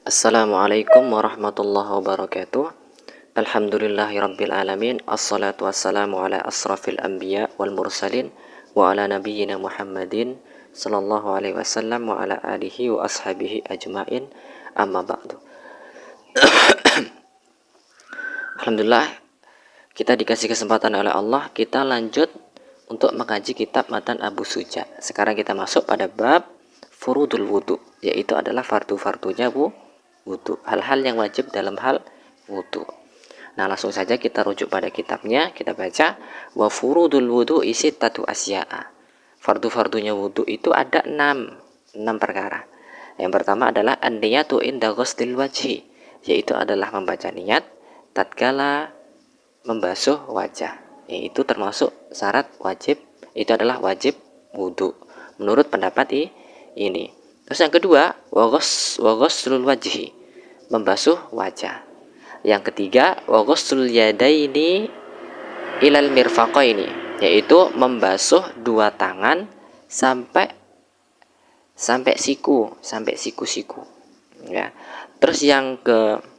Assalamualaikum warahmatullahi wabarakatuh. Alhamdulillahirabbil alamin. Assalatu wassalamu ala asrafil anbiya wal mursalin wa ala nabiyyina Muhammadin sallallahu alaihi wasallam wa ala alihi wa ashabihi ajmain. Amma ba'du. Alhamdulillah, kita dikasih kesempatan oleh Allah, kita lanjut untuk mengkaji kitab Matan Abu Suja. Sekarang kita masuk pada bab furudul wudu, yaitu adalah fardu-fardunya wudu, hal-hal yang wajib dalam hal wudu. Nah, langsung saja kita rujuk pada kitabnya, kita baca wa furudul wudu isi tatu asya'a. Fardu-fardunya wudu itu ada 6 perkara. Yang pertama adalah an-niyatu inda ghusl wajhi, yaitu adalah membaca niat tatkala membasuh wajah. Itu termasuk syarat wajib, itu adalah wajib wudu menurut pendapat ini. Terus yang kedua, wa ghuslul wajhi, membasuh wajah. Yang ketiga, wa ghuslul yadaini ilal mirfaqaini, yaitu membasuh dua tangan sampai siku-siku. Ya. Terus yang keempat,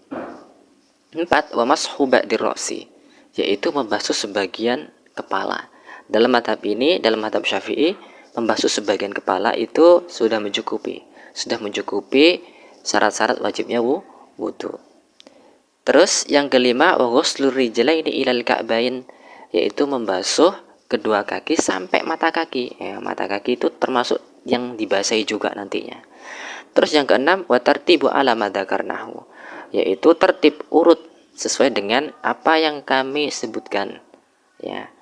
wa mashu ba'dir ra'si, yaitu membasuh sebagian kepala. Dalam madhab ini, dalam madhab Syafi'i, membasuh sebagian kepala itu sudah mencukupi syarat-syarat wajibnya wudu. Terus yang kelima, wa ghuslur rijlaini ilal ka'bain, yaitu membasuh kedua kaki sampai mata kaki. Mata kaki itu termasuk yang dibasahi juga nantinya. Terus yang keenam, wa tartibu ala ma dzakarnahu, yaitu tertib urut sesuai dengan apa yang kami sebutkan. Ya.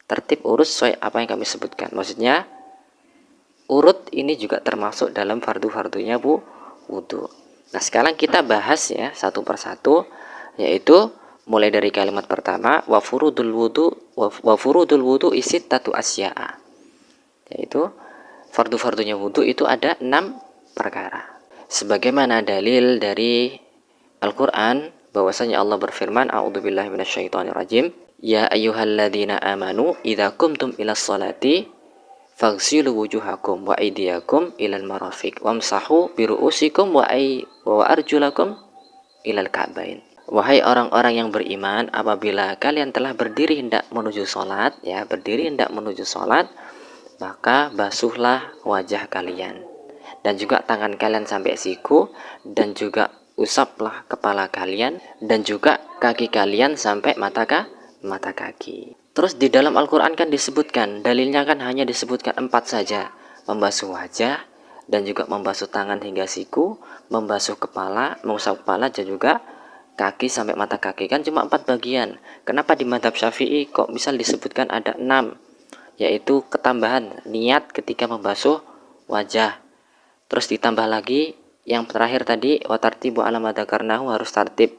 Tertib urut sesuai apa yang kami sebutkan. Maksudnya urut ini juga termasuk dalam fardu-fardunya wudu. Nah, sekarang kita bahas ya satu persatu, yaitu mulai dari kalimat pertama wa furudul wudu isittatu asya'a, yaitu fardu-fardunya wudu itu ada 6 perkara. Sebagaimana dalil dari Al-Qur'an bahwasanya Allah berfirman, a'udzubillahi minasyaitonirrajim, ya ayyuhalladzina amanu idza qumtum ilas sholati faghsilu wujuhakum wa aydiyakum ilal marafiq wamsahu biru'usikum wa arjulakum ilal ka'bain. Wahai orang-orang yang beriman, apabila kalian telah berdiri hendak menuju salat, maka basuhlah wajah kalian dan juga tangan kalian sampai siku, dan juga usaplah kepala kalian dan juga kaki kalian sampai mata kaki. Terus di dalam Al-Quran kan disebutkan, dalilnya kan hanya disebutkan 4 saja, membasuh wajah dan juga membasuh tangan hingga siku, membasuh kepala, mengusap kepala dan juga kaki sampai mata kaki, kan cuma 4 bagian. Kenapa di mazhab Syafi'i kok bisa disebutkan ada 6? Yaitu ketambahan niat ketika membasuh wajah. Terus ditambah lagi yang terakhir tadi, wa tartibu ala ma dzakarnahu, harus tartib.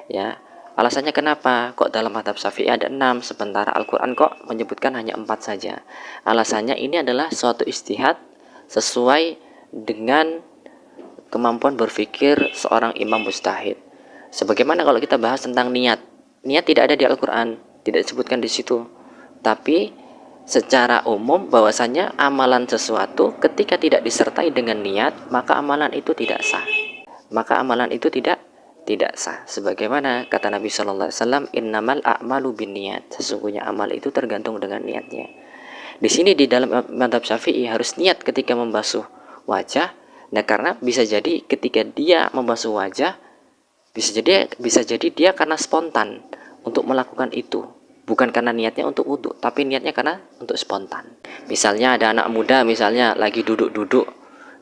Ya. Alasannya kenapa kok dalam mazhab Syafi'i ada 6 sementara Al-Qur'an kok menyebutkan hanya 4 saja? Alasannya ini adalah suatu ijtihad sesuai dengan kemampuan berpikir seorang imam mujtahid. Sebagaimana kalau kita bahas tentang niat tidak ada di Al-Qur'an, tidak disebutkan di situ. Tapi secara umum bahwasanya amalan sesuatu ketika tidak disertai dengan niat, maka amalan itu tidak sah. Sebagaimana kata Nabi sallallahu alaihi wasallam, innamal a'malu binniyat, sesungguhnya amal itu tergantung dengan niatnya. Di sini di dalam mazhab Syafi'i harus niat ketika membasuh wajah. Nah, karena bisa jadi ketika dia membasuh wajah, bisa jadi dia karena spontan untuk melakukan itu, bukan karena niatnya untuk wudu, tapi niatnya karena untuk spontan. Misalnya ada anak muda misalnya lagi duduk-duduk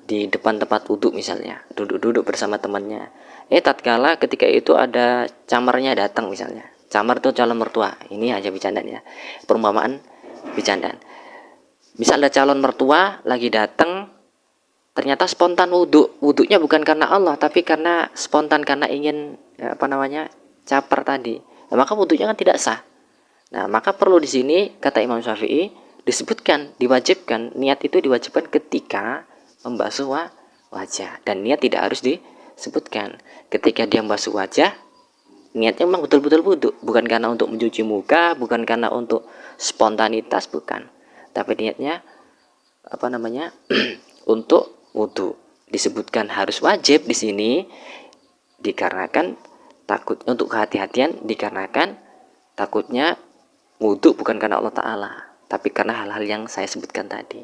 di depan tempat wudu, misalnya duduk-duduk bersama temannya. Tatkala ketika itu ada camarnya datang, misalnya camar itu calon mertua, ini aja bercandaan ya, perumpamaan bercandaan. Misal ada calon mertua lagi datang, ternyata spontan wudunya bukan karena Allah, tapi karena spontan karena ingin caper tadi. Nah, maka wudunya kan tidak sah. Nah, maka perlu di sini kata Imam Syafi'i disebutkan, diwajibkan, niat itu diwajibkan ketika membasuh wajah, dan niat tidak harus disebutkan. Ketika dia membasuh wajah, niatnya memang betul-betul wudu, bukan karena untuk mencuci muka, bukan karena untuk spontanitas, bukan. Tapi niatnya untuk wudu. Disebutkan harus wajib di sini dikarenakan takut, untuk kehati-hatian dikarenakan takutnya wudhu bukan karena Allah Ta'ala, tapi karena hal-hal yang saya sebutkan tadi.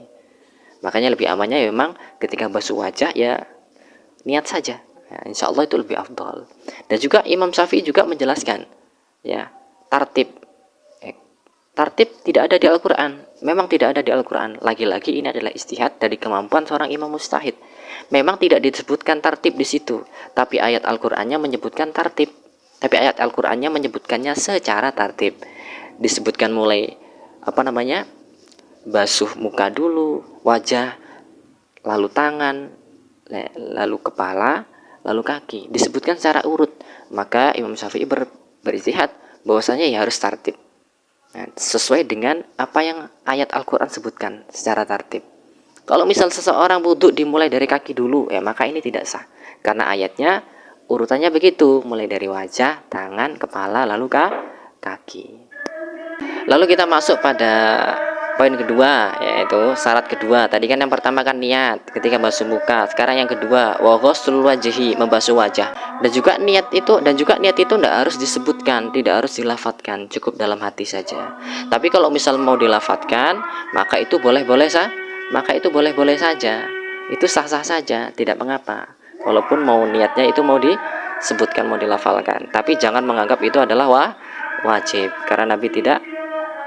Makanya lebih amannya ya memang ketika basuh wajah ya niat saja, ya, insya Allah itu lebih afdal. Dan juga Imam Syafi'i juga menjelaskan ya, tartib tidak ada di Al-Quran. Memang tidak ada di Al-Quran. Lagi-lagi ini adalah ijtihad dari kemampuan seorang imam mujtahid. Memang tidak disebutkan tartib di situ, tapi ayat Al-Qur'annya menyebutkan tartib. Tapi ayat Al-Qur'annya menyebutkannya secara tartib. Disebutkan mulai basuh muka dulu, wajah, lalu tangan, lalu kepala, lalu kaki. Disebutkan secara urut. Maka Imam Syafi'i beristihad bahwasanya ya harus tartib. Nah, sesuai dengan apa yang ayat Al-Quran sebutkan secara tartib. Kalau misal seseorang wudhu dimulai dari kaki dulu, ya maka ini tidak sah. Karena ayatnya urutannya begitu, mulai dari wajah, tangan, kepala, lalu kaki. Lalu kita masuk pada poin kedua, yaitu syarat kedua. Tadi kan yang pertama kan niat ketika basuh muka. Sekarang yang kedua, wa ghuslul wajhi, membasuh wajah. Dan juga niat itu tidak harus disebutkan, tidak harus dilafadzkan, cukup dalam hati saja. Tapi kalau misal mau dilafadzkan, maka itu boleh-boleh saja. Itu sah-sah saja, tidak mengapa. Walaupun mau niatnya itu mau disebutkan, mau dilafalkan. Tapi jangan menganggap itu adalah wajib, karena Nabi tidak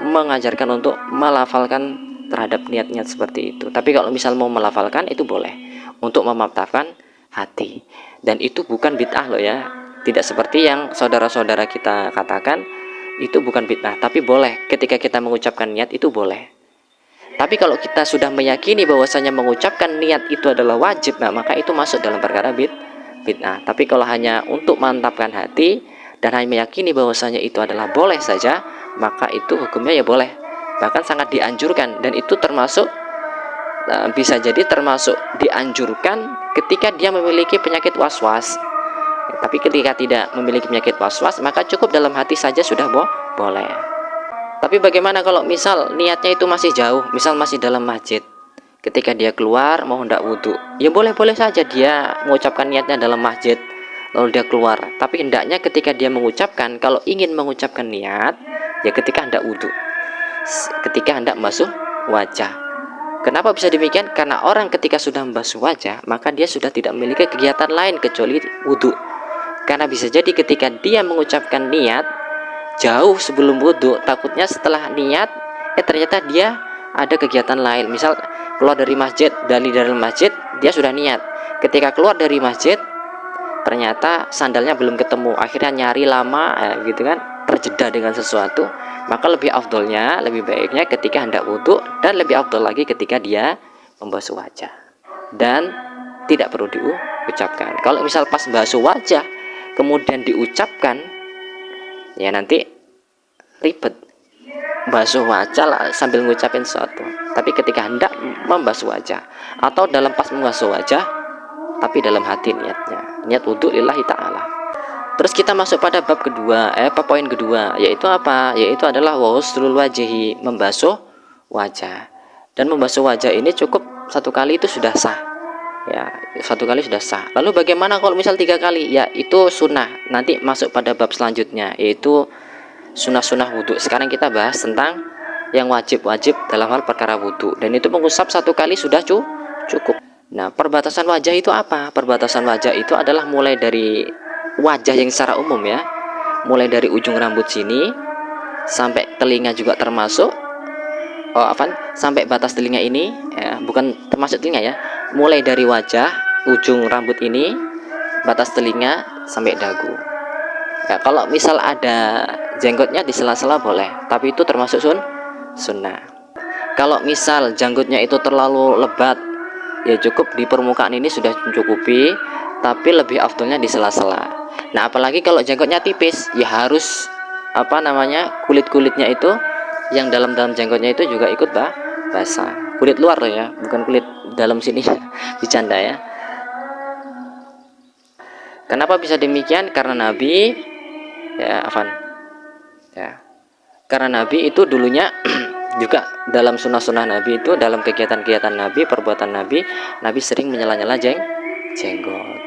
mengajarkan untuk melafalkan terhadap niat-niat seperti itu. Tapi kalau misal mau melafalkan itu boleh, untuk memantapkan hati. Dan itu bukan bid'ah loh ya. Tidak seperti yang saudara-saudara kita katakan, itu bukan bid'ah, tapi boleh. Ketika kita mengucapkan niat itu boleh. Tapi kalau kita sudah meyakini bahwasanya mengucapkan niat itu adalah wajib, nah maka itu masuk dalam perkara bid'ah. Tapi kalau hanya untuk mantapkan hati dan hanya meyakini bahwasanya itu adalah boleh saja, maka itu hukumnya ya boleh, bahkan sangat dianjurkan. Dan itu termasuk bisa jadi termasuk dianjurkan ketika dia memiliki penyakit was-was. Tapi ketika tidak memiliki penyakit was-was, maka cukup dalam hati saja sudah boleh. Tapi bagaimana kalau misal niatnya itu masih jauh, misal masih dalam masjid, ketika dia keluar mau hendak wudhu, ya boleh-boleh saja dia mengucapkan niatnya dalam masjid, lalu dia keluar. Tapi hendaknya ketika dia mengucapkan, kalau ingin mengucapkan niat, ya ketika hendak wudhu, ketika hendak membasuh wajah. Kenapa bisa demikian? Karena orang ketika sudah membasuh wajah, maka dia sudah tidak memiliki kegiatan lain kecuali wudhu. Karena bisa jadi ketika dia mengucapkan niat jauh sebelum wudhu, takutnya setelah niat ternyata dia ada kegiatan lain. Misal keluar dari masjid, dari dalam masjid dia sudah niat, ketika keluar dari masjid ternyata sandalnya belum ketemu, akhirnya nyari lama gitu kan, terjeda dengan sesuatu. Maka lebih afdolnya, lebih baiknya ketika hendak wudhu, dan lebih afdol lagi ketika dia membasuh wajah. Dan tidak perlu diucapkan. Kalau misal pas basuh wajah kemudian diucapkan, ya nanti ribet, basuh wajah lah sambil ngucapin sesuatu. Tapi ketika hendak membasuh wajah, atau dalam pas membasuh wajah tapi dalam hati niatnya, niat wudhu lillahi ta'ala. Terus kita masuk pada bab kedua, poin kedua, yaitu apa? Yaitu adalah ghuslul wajhi, membasuh wajah. Dan membasuh wajah ini cukup satu kali itu sudah sah. Ya, satu kali sudah sah. Lalu bagaimana kalau misal 3 kali? Ya, itu sunnah. Nanti masuk pada bab selanjutnya, yaitu sunnah-sunnah wudhu. Sekarang kita bahas tentang yang wajib-wajib dalam hal perkara wudhu. Dan itu mengusap 1 kali sudah cukup. Nah, perbatasan wajah itu apa? Perbatasan wajah itu adalah mulai dari wajah yang secara umum ya, mulai dari ujung rambut sini sampai telinga juga termasuk, sampai batas telinga ini ya, bukan termasuk telinga ya, mulai dari wajah, ujung rambut ini, batas telinga sampai dagu. Ya, kalau misal ada jenggotnya di sela-sela boleh, tapi itu termasuk sunnah. Kalau misal janggutnya itu terlalu lebat, ya cukup di permukaan ini sudah mencukupi, tapi lebih afdolnya di sela-sela. Nah, apalagi kalau jenggotnya tipis, ya harus kulit-kulitnya itu yang dalam jenggotnya itu juga ikut basah. Kulit luar loh ya, bukan kulit dalam sini. Bercanda ya. Kenapa bisa demikian? Karena Nabi karena Nabi itu dulunya juga dalam sunnah-sunnah Nabi itu, dalam kegiatan-kegiatan Nabi, perbuatan Nabi sering menyela-nyela jenggot.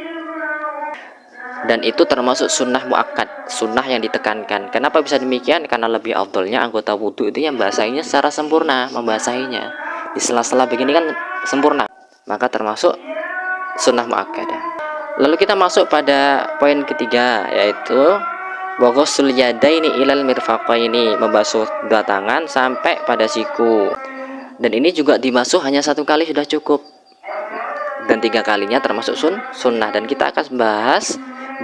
dan itu termasuk sunnah muakkad, sunnah yang ditekankan. Kenapa bisa demikian? Karena lebih afdolnya anggota wudhu itu yang membasahinya secara sempurna, membasahinya di sela-sela begini kan sempurna, maka termasuk sunnah muakkadah. Lalu kita masuk pada poin ketiga, yaitu ghusl yadaini ilal mirfaqaini, membasuh dua tangan sampai pada siku. Dan ini juga dibasuh hanya satu kali sudah cukup, dan 3 kalinya termasuk sunnah. Dan kita akan bahas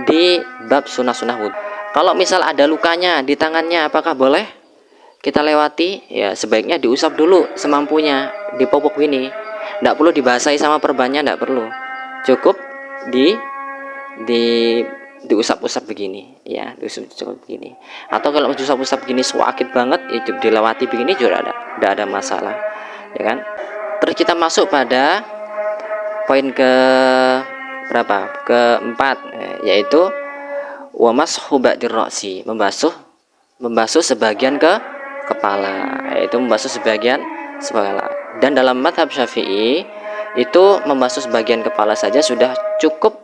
di bab sunnah-sunnah wudhu. Kalau misal ada lukanya di tangannya, apakah boleh kita lewati? Ya, sebaiknya diusap dulu semampunya, dipopok ini. Tidak perlu dibasahi sama perbannya, tidak perlu. Cukup diusap-usap begini, ya, diusap begini. Atau kalau diusap-usap begini sakit banget, itu dilewati begini juga tidak ada masalah, ya kan? Terus kita masuk pada poin ke berapa? Keempat, yaitu wa mashu ba'dir ra'si, membasuh sebagian ke kepala, yaitu membasuh sebagian kepala. Dan dalam mazhab Syafi'i itu membasuh sebagian kepala saja sudah cukup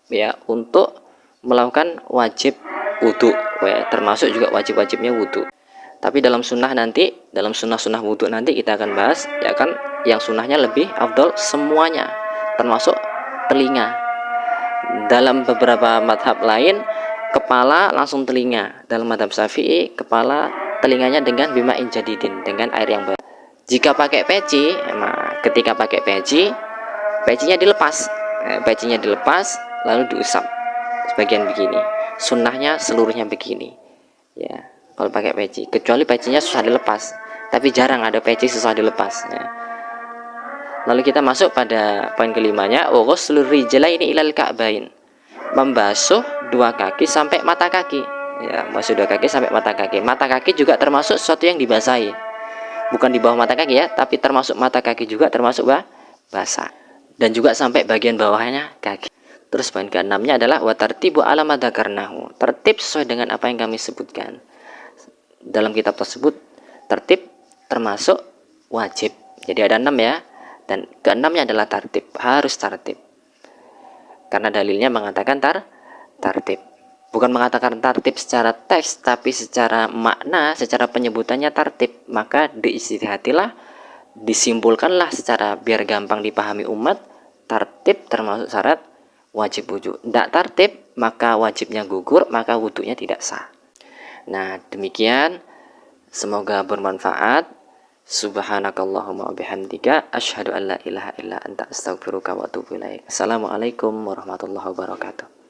ya untuk melakukan wajib wudhu, ya, termasuk juga wajib-wajibnya wudhu. Tapi dalam sunnah-sunnah wudhu nanti kita akan bahas, ya kan, yang sunnahnya lebih afdol semuanya, termasuk telinga. Dalam beberapa madhab lain kepala langsung telinga. Dalam madhab Syafi'i kepala telinganya dengan bima'in jadidin, dengan air yang baru. Jika pakai peci, ketika pakai pecinya dilepas lalu diusap sebagian begini. Sunnahnya seluruhnya begini, ya, kalau pakai peci, kecuali pecinya susah dilepas, tapi jarang ada peci susah dilepas, ya. Lalu kita masuk pada poin kelimanya, ghuslu rijlaini ilal ka'bain, membasuh dua kaki sampai mata kaki, ya, membasuh dua kaki sampai mata kaki. Mata kaki juga termasuk sesuatu yang dibasahi, bukan di bawah mata kaki, ya, tapi termasuk mata kaki juga termasuk basah, dan juga sampai bagian bawahnya kaki. Terus poin ke-6-nya adalah wa tartibu ala ma dzakarnahu, tertib sesuai dengan apa yang kami sebutkan dalam kitab tersebut. Tertib termasuk wajib, jadi ada 6, ya, dan ke-6-nya adalah tertib, harus tertib, karena dalilnya mengatakan tertib, bukan mengatakan tertib secara teks, tapi secara makna, secara penyebutannya tertib. Maka diistihatilah, disimpulkanlah secara biar gampang dipahami umat, tertib termasuk syarat wajib wudhu. Tidak tertib maka wajibnya gugur, maka wudhunya tidak sah. Nah, demikian, semoga bermanfaat. Subhanakallahumma wabihamdika asyhadu an la ilaha illa anta astaghfiruka wa atubu ilaik. Assalamualaikum warahmatullahi wabarakatuh.